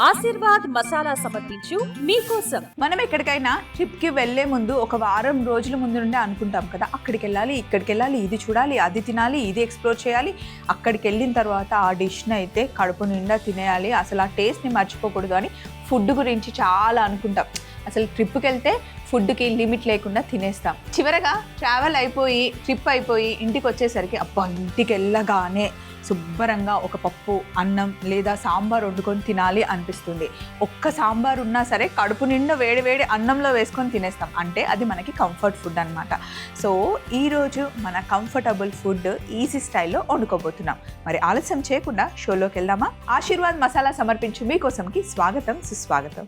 ఆశీర్వాద్ మసాలా సమర్పించు మీకోసం. మనం ఎక్కడికైనా ట్రిప్కి వెళ్లే ముందు ఒక వారం రోజుల ముందు నుండే అనుకుంటాం కదా, అక్కడికి వెళ్ళాలి, ఇక్కడికి వెళ్ళాలి, ఇది చూడాలి, అది తినాలి, ఇది ఎక్స్ప్లోర్ చేయాలి. అక్కడికి వెళ్ళిన తర్వాత ఆ డిష్ని అయితే కడుపు నిండా తినేయాలి, అసలు ఆ టేస్ట్ని మర్చిపోకూడదు అని ఫుడ్ గురించి చాలా అనుకుంటాం. అసలు ట్రిప్కి వెళ్తే ఫుడ్కి లిమిట్ లేకుండా తినేస్తాం. చివరగా ట్రావెల్ అయిపోయి ట్రిప్ అయిపోయి ఇంటికి వచ్చేసరికి అబ్బా ఇంటికి వెళ్ళగానే శుభ్రంగా ఒక పప్పు అన్నం లేదా సాంబార్ వండుకొని తినాలి అనిపిస్తుంది. ఒక్క సాంబార్ ఉన్నా సరే కడుపు నిండా వేడి వేడి అన్నంలో వేసుకొని తినేస్తాం. అంటే అది మనకి కంఫర్ట్ ఫుడ్ అనమాట. సో ఈరోజు మన కంఫర్టబుల్ ఫుడ్ ఈజీ స్టైల్లో వండుకోబోతున్నాం. మరి ఆలస్యం చేయకుండా షోలోకి వెళ్దామా? ఆశీర్వాద్ మసాలా సమర్పించు మీకోసంకి స్వాగతం, సుస్వాగతం.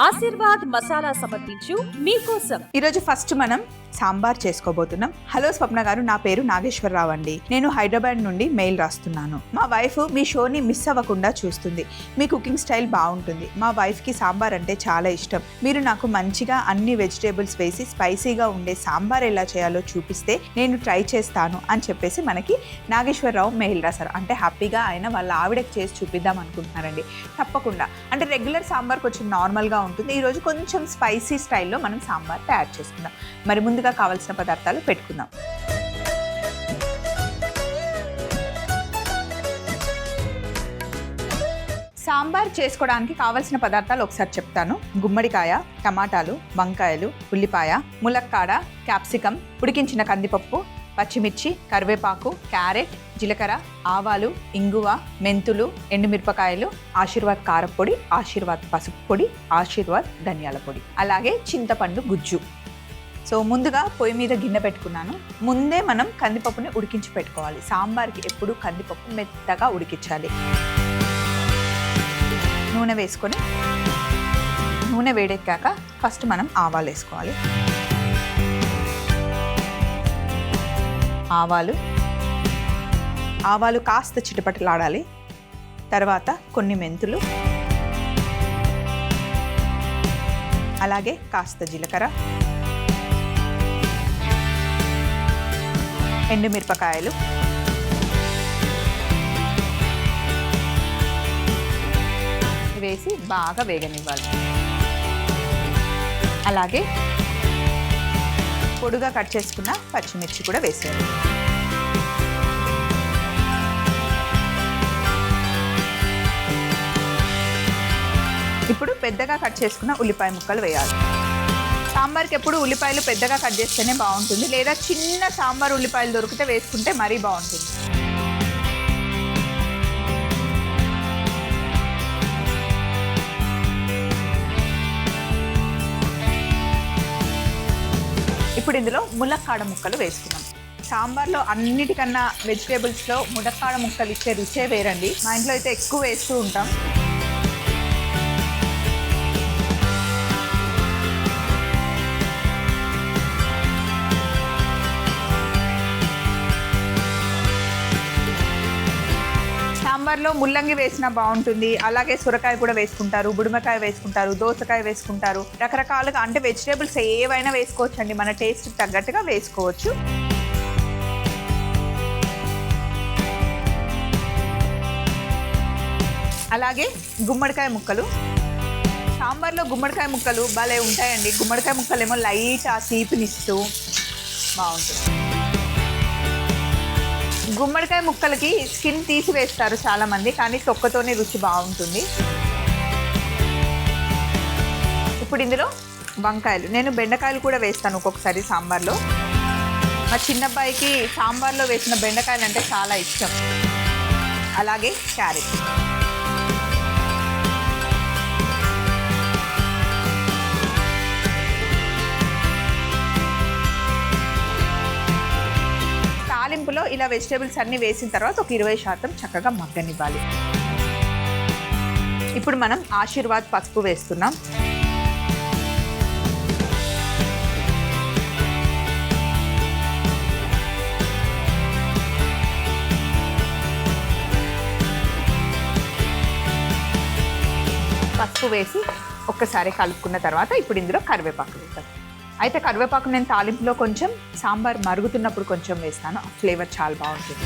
ఆశీర్వాద్ మసాలా సమర్పించు మీకోసం. ఈరోజు ఫస్ట్ మనం సాంబార్ చేసుకోబోతున్నాం. హలో స్వప్న గారు, నా పేరు నాగేశ్వరరావు అండి. నేను హైదరాబాద్ నుండి మెయిల్ రాస్తున్నాను. మా వైఫ్ మీ షోని మిస్ అవ్వకుండా చూస్తుంది. మీ కుకింగ్ స్టైల్ బాగుంటుంది. మా వైఫ్కి సాంబార్ అంటే చాలా ఇష్టం. మీరు నాకు మంచిగా అన్ని వెజిటేబుల్స్ వేసి స్పైసీగా ఉండే సాంబార్ ఎలా చేయాలో చూపిస్తే నేను ట్రై చేస్తాను అని చెప్పేసి మనకి నాగేశ్వరరావు మెయిల్ రాశారు. అంటే హ్యాపీగా ఆయన వాళ్ళ ఆవిడకి చేసి చూపిద్దాం అనుకుంటున్నారండి. తప్పకుండా. అంటే రెగ్యులర్ సాంబార్ కొంచెం నార్మల్గా ఉంటుంది. ఈరోజు కొంచెం స్పైసీ స్టైల్లో మనం సాంబార్ తయారు చేసుకుందాం. మరి ముందుగా కావాల్సిన పదార్థాలు పెట్టుకుందాం. సాంబార్ చేసుకోవడానికి కావాల్సిన పదార్థాలు ఒకసారి చెప్తాను. గుమ్మడికాయ, టమాటాలు, వంకాయలు, ఉల్లిపాయ, ములక్కాడ, క్యాప్సికమ్, ఉడికించిన కందిపప్పు, పచ్చిమిర్చి, కరివేపాకు, క్యారెట్, జీలకర్ర, ఆవాలు, ఇంగువ, మెంతులు, ఎండుమిరపకాయలు, ఆశీర్వాద్ కారపొడి, ఆశీర్వాద్ పసుపు పొడి, ఆశీర్వాద్ ధనియాల పొడి, అలాగే చింతపండు గుజ్జు. సో ముందుగా పొయ్యి మీద గిన్నె పెట్టుకున్నాను. ముందే మనం కందిపప్పుని ఉడికించి పెట్టుకోవాలి. సాంబార్కి ఎప్పుడు కందిపప్పు మెత్తగా ఉడికించాలి. నూనె వేసుకొని నూనె వేడెక్కాక ఫస్ట్ మనం ఆవాలు వేసుకోవాలి. ఆవాలు కాస్త చిటపటలాడాలి. తర్వాత కొన్ని మెంతులు, అలాగే కాస్త జీలకర్ర, ఎండుమిరపకాయలు, వేసి బాగా వేగనివ్వాలి. అలాగే పొడుగా కట్ చేసుకున్న పచ్చిమిర్చి కూడా వేసేయాలి. ఇప్పుడు పెద్దగా కట్ చేసుకున్న ఉల్లిపాయ ముక్కలు వేయాలి. సాంబార్కి ఎప్పుడు ఉల్లిపాయలు పెద్దగా కట్ చేస్తేనే బాగుంటుంది, లేదా చిన్న సాంబార్ ఉల్లిపాయలు దొరికితే వేసుకుంటే మరీ బాగుంటుంది. ఇప్పుడు ఇందులో ములక్కాడ ముక్కలు వేసుకున్నాం. సాంబార్లో అన్నిటికన్నా వెజిటేబుల్స్లో ములక్కాడ ముక్కలు ఇచ్చే రుచే వేరండి. మా ఇంట్లో అయితే ఎక్కువ వేస్తూ ఉంటాం. సాంబార్లో ముల్లంగి వేసినా బాగుంటుంది, అలాగే సొరకాయ కూడా వేసుకుంటారు, బుడిమకాయ వేసుకుంటారు, దోసకాయ వేసుకుంటారు. రకరకాలుగా అంటే వెజిటేబుల్స్ ఏవైనా వేసుకోవచ్చు అండి, మన టేస్ట్కి తగ్గట్టుగా వేసుకోవచ్చు. అలాగే గుమ్మడికాయ ముక్కలు. సాంబార్లో గుమ్మడికాయ ముక్కలు భలే ఉంటాయండి. గుమ్మడికాయ ముక్కలు ఏమో లైట్ ఆ తీపినిస్తూ బాగుంటుంది. గుమ్మడికాయ ముక్కలకి స్కిన్ తీసి వేస్తారు చాలామంది, కానీ తొక్కతోనే రుచి బాగుంటుంది. ఇప్పుడు ఇందులో వంకాయలు, నేను బెండకాయలు కూడా వేస్తాను ఒక్కొక్కసారి సాంబార్లో. మా చిన్నబ్బాయికి సాంబార్లో వేసిన బెండకాయలు అంటే చాలా ఇష్టం. అలాగే క్యారెట్, తాలింపులో ఇలా వెజిటేబుల్స్ అన్నీ వేసిన తర్వాత ఒక 20% చక్కగా మగ్గనివ్వాలి. ఇప్పుడు మనం ఆశీర్వాద్ పసుపు వేస్తున్నాం. పసుపు వేసి ఒక్కసారి కలుపుకున్న తర్వాత ఇప్పుడు ఇందులో కరివేపాకు వేస్తాం. అయితే కరివేపాకు నేను తాలింపులో కొంచెం సాంబార్ మరుగుతున్నప్పుడు కొంచెం వేస్తాను, ఫ్లేవర్ చాలా బాగుంటుంది.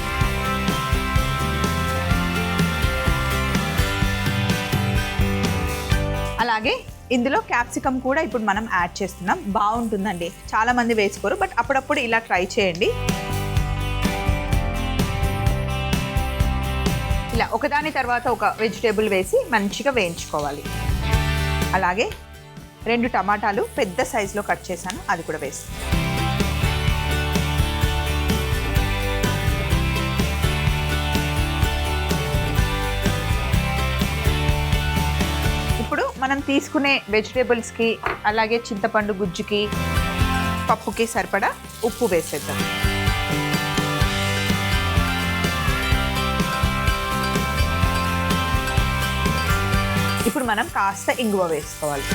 అలాగే ఇందులో క్యాప్సికమ్ కూడా ఇప్పుడు మనం యాడ్ చేస్తున్నాం. బాగుంటుందండి, చాలా మంది వేసుకోరు, బట్ అప్పుడప్పుడు ఇలా ట్రై చేయండి. ఇలా ఒకదాని తర్వాత ఒక వెజిటేబుల్ వేసి మంచిగా వేయించుకోవాలి. అలాగే 2 టమాటాలు పెద్ద సైజులో కట్ చేశాను, అది కూడా వేస్తాను. ఇప్పుడు మనం తీసుకునే వెజిటేబుల్స్కి అలాగే చింతపండు గుజ్జుకి పప్పుకి సరిపడా ఉప్పు వేసేద్దాం. ఇప్పుడు మనం కాస్త ఇంగువ వేసుకోవాలి.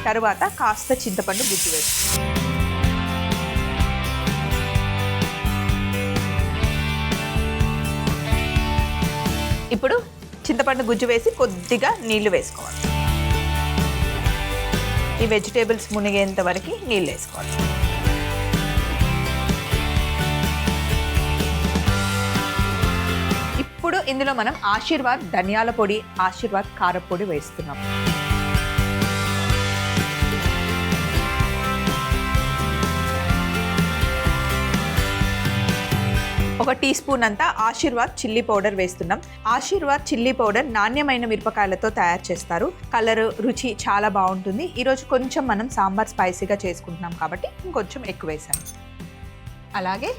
తరువాత కాస్త చింతపండు గుజ్జు వేసుకోవాలి. ఇప్పుడు చింతపండు గుజ్జు వేసి కొద్దిగా నీళ్లు వేసుకోవాలి. ఈ వెజిటేబుల్స్ మునిగేంత వరకు నీళ్ళు వేసుకోవాలి. ఇప్పుడు ఇందులో మనం ఆశీర్వాద్ ధనియాల పొడి, ఆశీర్వాద్ కారపొడి వేస్తున్నాం. ఒక టీ స్పూన్ అంతా ఆశీర్వాద్ చిల్లీ పౌడర్ వేస్తున్నాం. ఆశీర్వాద్ చిల్లీ పౌడర్ నాణ్యమైన మిరపకాయలతో తయారు చేస్తారు. కలర్, రుచి చాలా బాగుంటుంది. ఈరోజు కొంచెం మనం సాంబార్ స్పైసీగా చేసుకుంటున్నాం కాబట్టి ఇంకొంచెం ఎక్కువ వేసాను. అలాగే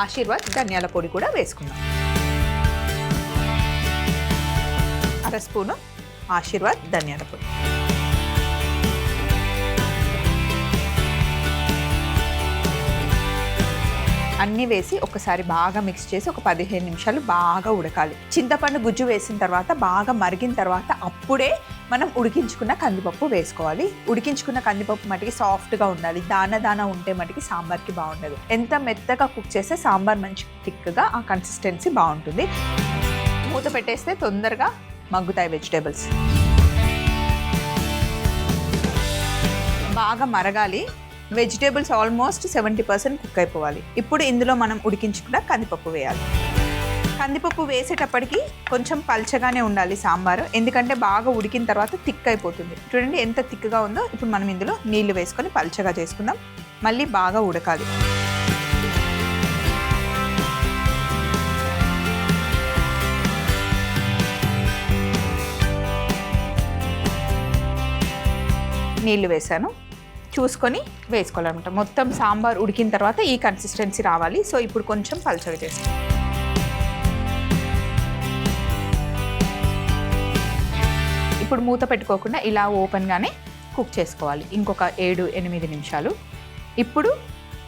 ఆశీర్వాద్ ధనియాల పొడి కూడా వేసుకున్నాం. 1/2 స్పూను ఆశీర్వాద్ ధనియాల పొడి. అన్నీ వేసి ఒకసారి బాగా మిక్స్ చేసి ఒక 15 నిమిషాలు బాగా ఉడకాలి. చింతపండు గుజ్జు వేసిన తర్వాత బాగా మరిగిన తర్వాత అప్పుడే మనం ఉడికించుకున్న కందిపప్పు వేసుకోవాలి. ఉడికించుకున్న కందిపప్పు మటుకి సాఫ్ట్గా ఉండాలి. దాన ఉంటే మటుకి సాంబార్కి బాగుండదు. ఎంత మెత్తగా కుక్ చేస్తే సాంబార్ మంచి థిక్గా ఆ కన్సిస్టెన్సీ బాగుంటుంది. మూత పెట్టేస్తే తొందరగా మగ్గుతాయి వెజిటేబుల్స్. బాగా మరగాలి. వెజిటేబుల్స్ ఆల్మోస్ట్ 70% కుక్ అయిపోవాలి. ఇప్పుడు ఇందులో మనం ఉడికించుకున్న కందిపప్పు వేయాలి. కందిపప్పు వేసేటప్పటికి కొంచెం పల్చగానే ఉండాలి సాంబారు, ఎందుకంటే బాగా ఉడికిన తర్వాత థిక్ అయిపోతుంది. చూడండి ఎంత థిక్గా ఉందో. ఇప్పుడు మనం ఇందులో నీళ్లు వేసుకొని పల్చగా చేసుకుందాం. మళ్ళీ బాగా ఉడకాలి. నీళ్లు వేసాను, చూసుకొని వేసుకోవాలన్నమాట. మొత్తం సాంబార్ ఉడికిన తర్వాత ఈ కన్సిస్టెన్సీ రావాలి. సో ఇప్పుడు కొంచెం పల్చగా చేస్తాం. ఇప్పుడు మూత పెట్టుకోకుండా ఇలా ఓపెన్గానే కుక్ చేసుకోవాలి ఇంకొక 7-8 నిమిషాలు. ఇప్పుడు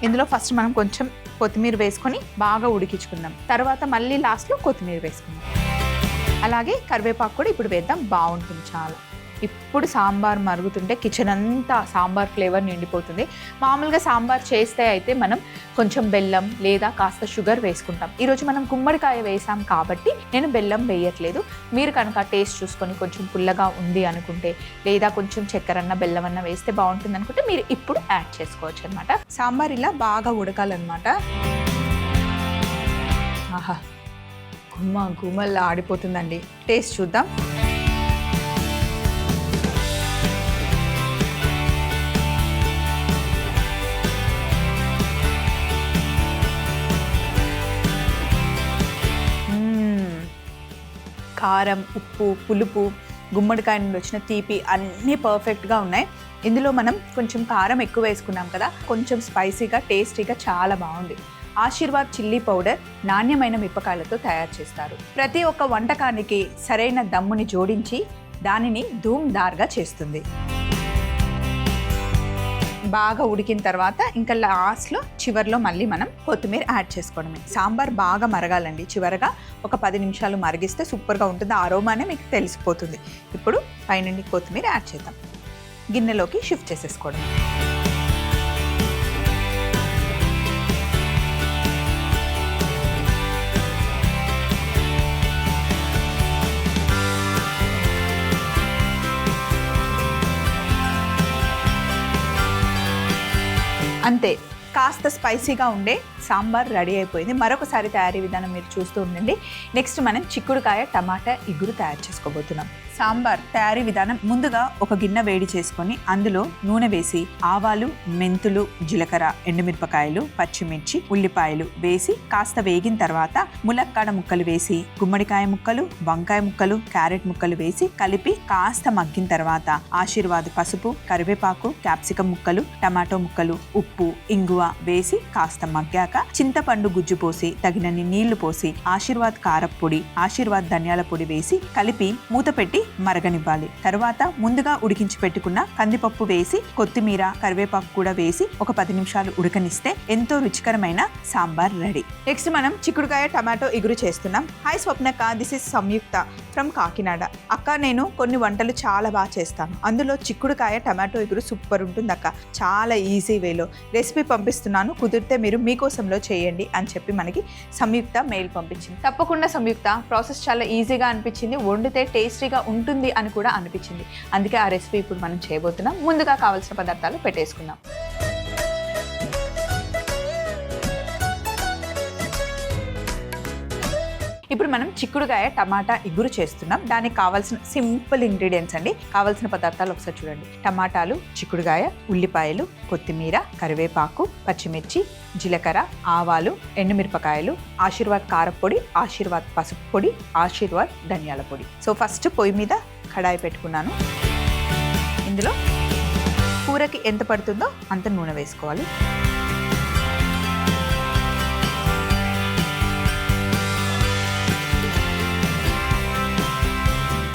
ఇందులో ఫస్ట్ మనం కొంచెం కొత్తిమీర వేసుకొని బాగా ఉడికించుకుందాం. తర్వాత మళ్ళీ లాస్ట్లో కొత్తిమీర వేసుకుందాం. అలాగే కరివేపాకు కూడా ఇప్పుడు వేద్దాం, బాగుంటుంది చాలా. ఇప్పుడు సాంబార్ మరుగుతుంటే కిచెన్ అంతా సాంబార్ ఫ్లేవర్ నిండిపోతుంది. మామూలుగా సాంబార్ చేస్తే అయితే మనం కొంచెం బెల్లం లేదా కాస్త షుగర్ వేసుకుంటాం. ఈరోజు మనం గుమ్మడికాయ వేసాం కాబట్టి నేను బెల్లం వేయట్లేదు. మీరు కనుక టేస్ట్ చూసుకొని కొంచెం పుల్లగా ఉంది అనుకుంటే లేదా కొంచెం చక్కెరన్న బెల్లం అన్న వేస్తే బాగుంటుంది అనుకుంటే మీరు ఇప్పుడు యాడ్ చేసుకోవచ్చు అనమాట. సాంబార్ ఇలా బాగా ఉడకాలన్నమాట. ఆహా, గుమ్మల్లా ఆడిపోతుందండి. టేస్ట్ చూద్దాం. కారం, ఉప్పు, పులుపు, గుమ్మడికాయ నుండి వచ్చిన తీపి అన్నీ పర్ఫెక్ట్గా ఉన్నాయి. ఇందులో మనం కొంచెం కారం ఎక్కువ వేసుకున్నాం కదా, కొంచెం స్పైసీగా టేస్టీగా చాలా బాగుంది. ఆశీర్వాద్ చిల్లీ పౌడర్ నాణ్యమైన మిరపకాయలతో తయారు చేస్తారు. ప్రతి ఒక్క వంటకానికి సరైన దమ్ముని జోడించి దానిని ధూమ్ధార్గా చేస్తుంది. బాగా ఉడికిన తర్వాత ఇంకా లాస్ట్లో చివరిలో మళ్ళీ మనం కొత్తిమీర యాడ్ చేసుకోవడమే. సాంబార్ బాగా మరగాలండి. చివరగా ఒక 10 నిమిషాలు మరిగిస్తే సూపర్గా ఉంటుంది. ఆరోమానే మీకు తెలిసిపోతుంది. ఇప్పుడు పైనుండి కొత్తిమీర యాడ్ చేద్దాం. గిన్నెలోకి షిఫ్ట్ చేసేసుకోవడం. అంతే, కాస్త స్పైసీగా ఉండే సాంబార్ రెడీ అయిపోయింది. మరొకసారి తయారీ విధానం మీరు చూస్తూ ఉండండి. నెక్స్ట్ మనం చిక్కుడుకాయ టమాటా ఇగురు తయారు చేసుకోబోతున్నాం. సాంబార్ తయారీ విధానం: ముందుగా ఒక గిన్నె వేడి చేసుకొని అందులో నూనె వేసి ఆవాలు, మెంతులు, జీలకర్ర, ఎండుమిరపకాయలు, పచ్చిమిర్చి, ఉల్లిపాయలు వేసి కాస్త వేగిన తర్వాత ములక్కాడ ముక్కలు వేసి, గుమ్మడికాయ ముక్కలు, వంకాయ ముక్కలు, క్యారెట్ ముక్కలు వేసి కలిపి కాస్త మగ్గిన తర్వాత ఆశీర్వాద్ పసుపు, కరివేపాకు, క్యాప్సికం ముక్కలు, టమాటో ముక్కలు, ఉప్పు, ఇంగువ వేసి కాస్త మగ్గాక చింతపండు గుజ్జు పోసి తగినన్ని నీళ్లు పోసి ఆశీర్వాద్ కారప్పొడి, ఆశీర్వాద్ ధనియాల పొడి వేసి కలిపి మూత పెట్టి మరగనివ్వాలి. తర్వాత ముందుగా ఉడికించి పెట్టుకున్న కందిపప్పు వేసి కొత్తిమీర, కరివేపాకు కూడా వేసి ఒక 10 నిమిషాలు ఉడకనిస్తే ఎంతో రుచికరమైన సాంబార్ రెడీ. నెక్స్ట్ మనం చిక్కుడుకాయ టమాటో ఇగురు చేస్తున్నాం. హాయ్ స్వప్నక్క, this is Samyuktha from Kakinada. అక్క, నేను కొన్ని వంటలు చాలా బాగా చేస్తాను. అందులో చిక్కుడుకాయ టమాటో ఇగురు సూపర్ ఉంటుంది అక్క, చాలా ఈజీ వేలో రెసిపీ పంపిస్తున్నాను, కుదిరితే మీరు మీకోసంలో చేయండి అని చెప్పి మనకి సంయుక్త మెయిల్ పంపించింది. తప్పకుండా సంయుక్త, ప్రాసెస్ చాలా ఈజీగా అనిపించింది, వండితే టేస్టీగా ఉంటుంది అని కూడా అనిపించింది. అందుకే ఆ రెసిపీ ఇప్పుడు మనం చేయబోతున్నాం. ముందుగా కావాల్సిన పదార్థాలు పెట్టేసుకుందాం. ఇప్పుడు మనం చిక్కుడుకాయ టమాటా ఇగురు చేస్తున్నాం. దానికి కావాల్సిన సింపుల్ ఇంగ్రీడియంట్స్ అండి. కావాల్సిన పదార్థాలు ఒకసారి చూడండి: టమాటాలు, చిక్కుడుకాయ, ఉల్లిపాయలు, కొత్తిమీర, కరివేపాకు, పచ్చిమిర్చి, జీలకర్ర, ఆవాలు, ఎండుమిరపకాయలు, ఆశీర్వాద్ కారప్పొడి, ఆశీర్వాద్ పసుపు పొడి, ఆశీర్వాద్ ధనియాల పొడి. సో ఫస్ట్ పొయ్యి మీద కడాయి పెట్టుకున్నాను. ఇందులో కూరకి ఎంత పడుతుందో అంత నూనె వేసుకోవాలి.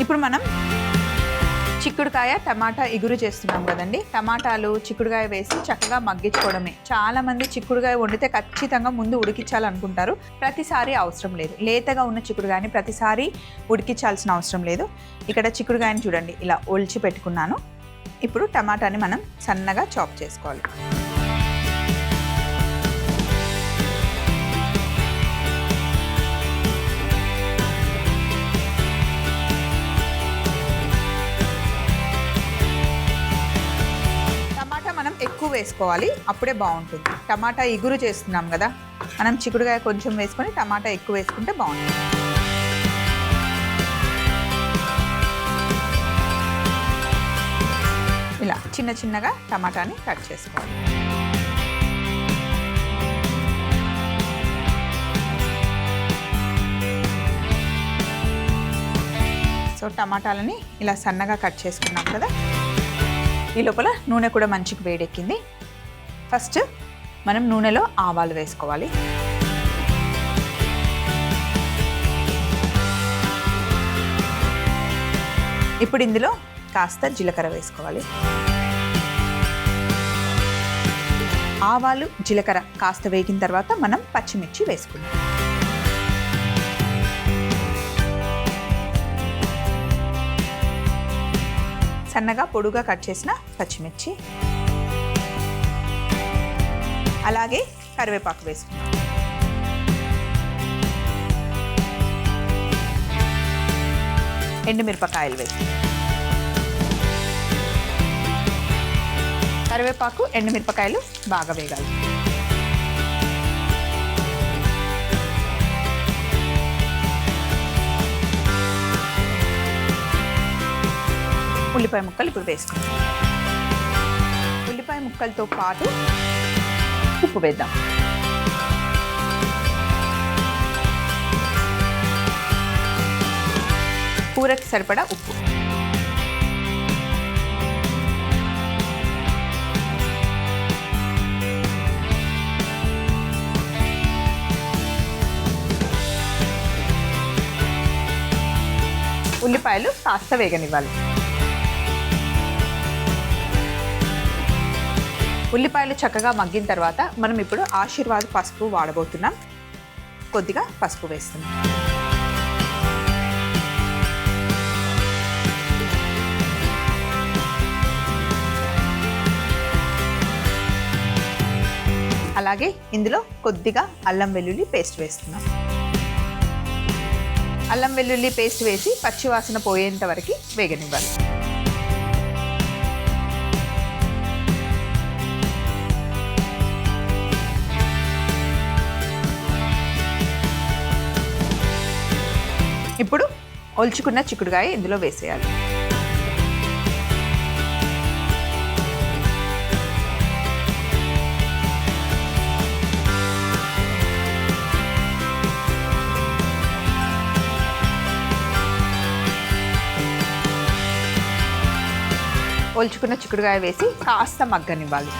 ఇప్పుడు మనం చిక్కుడుకాయ టమాటా ఇగురు చేస్తున్నాం కదండి. టమాటాలు, చిక్కుడుకాయ వేసి చక్కగా మగ్గించుకోవడమే. చాలా మంది చిక్కుడుకాయ వండితే ఖచ్చితంగా ముందు ఉడికించాలనుకుంటారు. ప్రతిసారి అవసరం లేదు. లేతగా ఉన్న చిక్కుడుకాయని ప్రతిసారి ఉడికించాల్సిన అవసరం లేదు. ఇక్కడ చిక్కుడుకాయని చూడండి, ఇలా ఒలిచి పెట్టుకున్నాను. ఇప్పుడు టమాటాని మనం సన్నగా చాప్ చేసుకోవాలి. ఎక్కువ వేసుకోవాలి, అప్పుడే బాగుంటుంది. టమాటా ఇగురు చేస్తున్నాం కదా, మనం చిక్కుడుకాయ కొంచెం వేసుకొని టమాటా ఎక్కువ వేసుకుంటే బాగుంటుంది. ఇలా చిన్న చిన్నగా టమాటాని కట్ చేసుకోవాలి. సో టమాటాలని ఇలా సన్నగా కట్ చేసుకున్నాం కదా. ఈ లోపల నూనె కూడా మంచిగా వేడెక్కింది. ఫస్ట్ మనం నూనెలో ఆవాలు వేసుకోవాలి. ఇప్పుడు ఇందులో కాస్త జీలకర్ర వేసుకోవాలి. ఆవాలు, జీలకర్ర కాస్త వేగిన తర్వాత మనం పచ్చిమిర్చి వేసుకుందాం. సన్నగా పొడుగా కట్ చేసిన పచ్చిమిర్చి, అలాగే కరివేపాకు వేసుకుందాం. ఎండుమిరపకాయలు వేసుకుందాం. కరివేపాకు, ఎండుమిరపకాయలు బాగా వేగాలి. ఉల్లిపాయ ముక్కలు ఇప్పుడు వేసుకుందాం. ఉల్లిపాయ ముక్కలతో పాటు ఉప్పు వేద్దాం. కూరకి సరిపడా ఉప్పు. ఉల్లిపాయలు కాస్త వేగనివ్వాలి. ఉల్లిపాయలు చక్కగా మగ్గిన తర్వాత మనం ఇప్పుడు ఆశీర్వాద్ పసుపు వాడబోతున్నాం. కొద్దిగా పసుపు వేస్తున్నాం. అలాగే ఇందులో కొద్దిగా అల్లం వెల్లుల్లి పేస్ట్ వేస్తున్నాం. అల్లం వెల్లుల్లి పేస్ట్ వేసి పచ్చివాసన పోయేంత వరకు వేగనివ్వాలి. ఇప్పుడు ఒలుచుకున్న చిక్కుడుకాయ ఇందులో వేసేయాలి. ఒలుచుకున్న చిక్కుడుకాయ వేసి కాస్త మగ్గనివ్వాలి.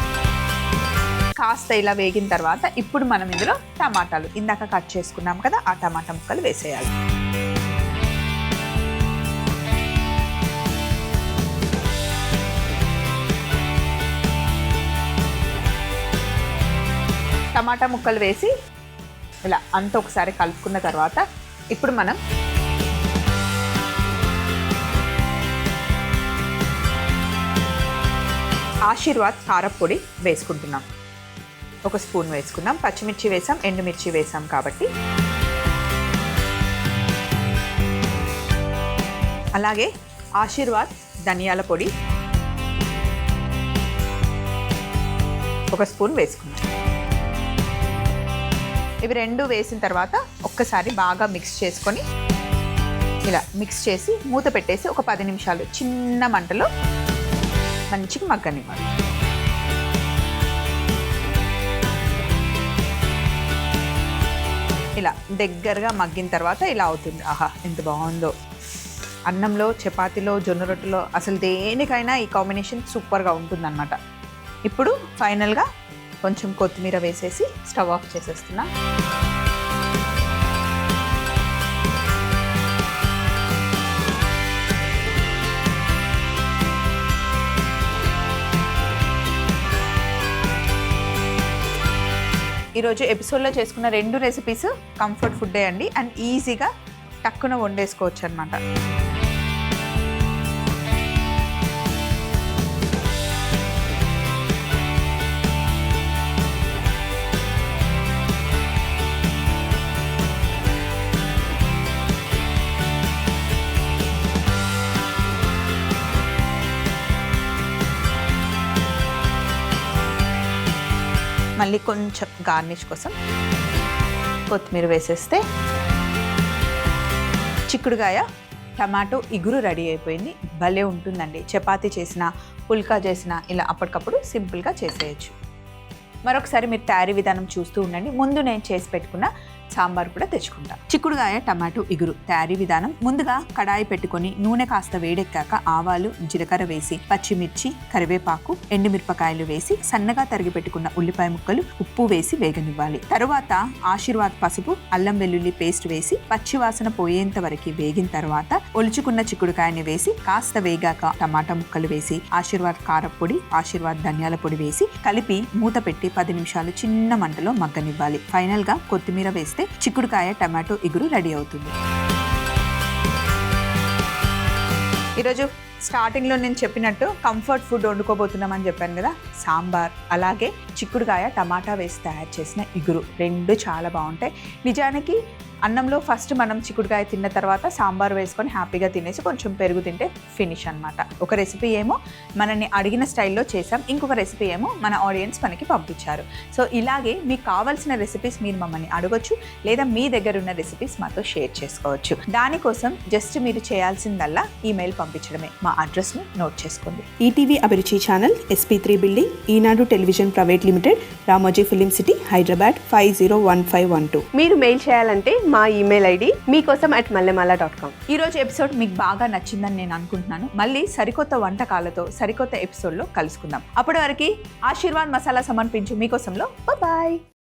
కాస్త ఇలా వేగిన తర్వాత ఇప్పుడు మనం ఇందులో టమాటాలు ఇందాక కట్ చేసుకున్నాం కదా, ఆ టమాటా ముక్కలు వేసేయాలి. టమాటా ముక్కలు వేసి ఇలా అంతా ఒకసారి కలుపుకున్న తర్వాత ఇప్పుడు మనం ఆశీర్వాద్ కారపొడి వేసుకుంటున్నాం. 1 స్పూన్ వేసుకున్నాం. పచ్చిమిర్చి వేసాం, ఎండుమిర్చి వేసాం కాబట్టి. అలాగే ఆశీర్వాద్ ధనియాల పొడి 1 స్పూన్ వేసుకున్నాం. ఇవి 2 వేసిన తర్వాత ఒక్కసారి బాగా మిక్స్ చేసుకొని ఇలా మిక్స్ చేసి మూత పెట్టేసి ఒక 10 నిమిషాలు చిన్న మంటలో మంచిగా మగ్గనివ్వాలి. ఇలా దగ్గరగా మగ్గిన తర్వాత ఇలా అవుతుంది. ఆహా ఎంత బాగుందో! అన్నంలో, చపాతీలో, జొన్న రొట్టెలో అసలు దేనికైనా ఈ కాంబినేషన్ సూపర్గా ఉంటుందన్నమాట. ఇప్పుడు ఫైనల్గా కొంచెం కొత్తిమీర వేసేసి స్టవ్ ఆఫ్ చేసేస్తున్నా. ఈరోజు ఎపిసోడ్లో చేసుకున్న 2 రెసిపీస్ కంఫర్ట్ ఫుడ్డే అండి, అండ్ ఈజీగా టక్కున వండేసుకోవచ్చు అనమాట. మళ్ళీ కొంచెం గార్నిష్ కోసం కొత్తిమీర వేసేస్తే చిక్కుడుకాయ టమాటో ఇగురు రెడీ అయిపోయింది. భలే ఉంటుందండి. చపాతీ చేసినా, పుల్కా చేసినా ఇలా అప్పటికప్పుడు సింపుల్గా చేసేయచ్చు. మరొకసారి మీరు తయారీ విధానం చూస్తూ ఉండండి. ముందు నేను చేసి పెట్టుకున్న సాంబార్ కూడా తెచ్చుకుంటా. చిక్కుడుకాయ టమాటో ఇగురు తయారీ విధానం: ముందుగా కడాయి పెట్టుకొని నూనె కాస్త వేడెక్కాక ఆవాలు, జీలకర్ర వేసి పచ్చిమిర్చి, కరివేపాకు, ఎండుమిరపకాయలు వేసి సన్నగా తరిగి పెట్టుకున్న ఉల్లిపాయ ముక్కలు, ఉప్పు వేసి వేగనివ్వాలి. తరువాత ఆశీర్వాద్ పసుపు, అల్లం వెల్లుల్లి పేస్ట్ వేసి పచ్చివాసన పోయేంత వరకు వేగిన తర్వాత ఒలుచుకున్న చిక్కుడుకాయని వేసి కాస్త వేగాక టమాటా ముక్కలు వేసి ఆశీర్వాద్ కారపొడి, ఆశీర్వాద్ ధనియాల పొడి వేసి కలిపి మూత పెట్టి 10 నిమిషాలు చిన్న మంటలో మగ్గనివ్వాలి. ఫైనల్ గా కొత్తిమీర వేస్తే చిక్కుడుకాయ టమాటో ఇగురు రెడీ అవుతుంది. ఈరోజు స్టార్టింగ్లో నేను చెప్పినట్టు కంఫర్ట్ ఫుడ్ వండుకోబోతున్నామని చెప్పాను కదా, సాంబార్ అలాగే చిక్కుడుకాయ టమాటా వేసి తయారు చేసిన ఇగురు 2 చాలా బాగుంటాయి. నిజానికి అన్నంలో ఫస్ట్ మనం చిక్కుడుకాయ తిన్న తర్వాత సాంబార్ వేసుకొని హ్యాపీగా తినేసి కొంచెం పెరుగు తింటే ఫినిష్ అనమాట. ఒక రెసిపీ ఏమో మనల్ని అడిగిన స్టైల్లో చేసాం, ఇంకొక రెసిపీ ఏమో మన ఆడియన్స్ మనకి పంపించారు. సో ఇలాగే మీకు కావాల్సిన రెసిపీస్ మీరు మమ్మల్ని అడగొచ్చు, లేదా మీ దగ్గర ఉన్న రెసిపీస్ మాతో షేర్ చేసుకోవచ్చు. దానికోసం జస్ట్ మీరు చేయాల్సిందల్లా ఈమెయిల్ పంపించడమే. మా అడ్రస్ని నోట్ చేసుకోండి. ETV Abhiruchi channel, SP3 building, Eenadu television private limited, Ramoji film city, Hyderabad 501512. మీరు మెయిల్ చేయాలంటే మా ఈమెయిల్ ఐడి meekossam@mallemala.com. ఈరోజు ఎపిసోడ్ మీకు బాగా నచ్చిందని నేను అనుకుంటున్నాను. మళ్ళీ సరికొత్త వంటకాలతో సరికొత్త ఎపిసోడ్లో కలుసుకుందాం. అప్పటి వరకు ఆశీర్వాద్ మసాలా సమర్పించు మీకోసంలో బాయ్.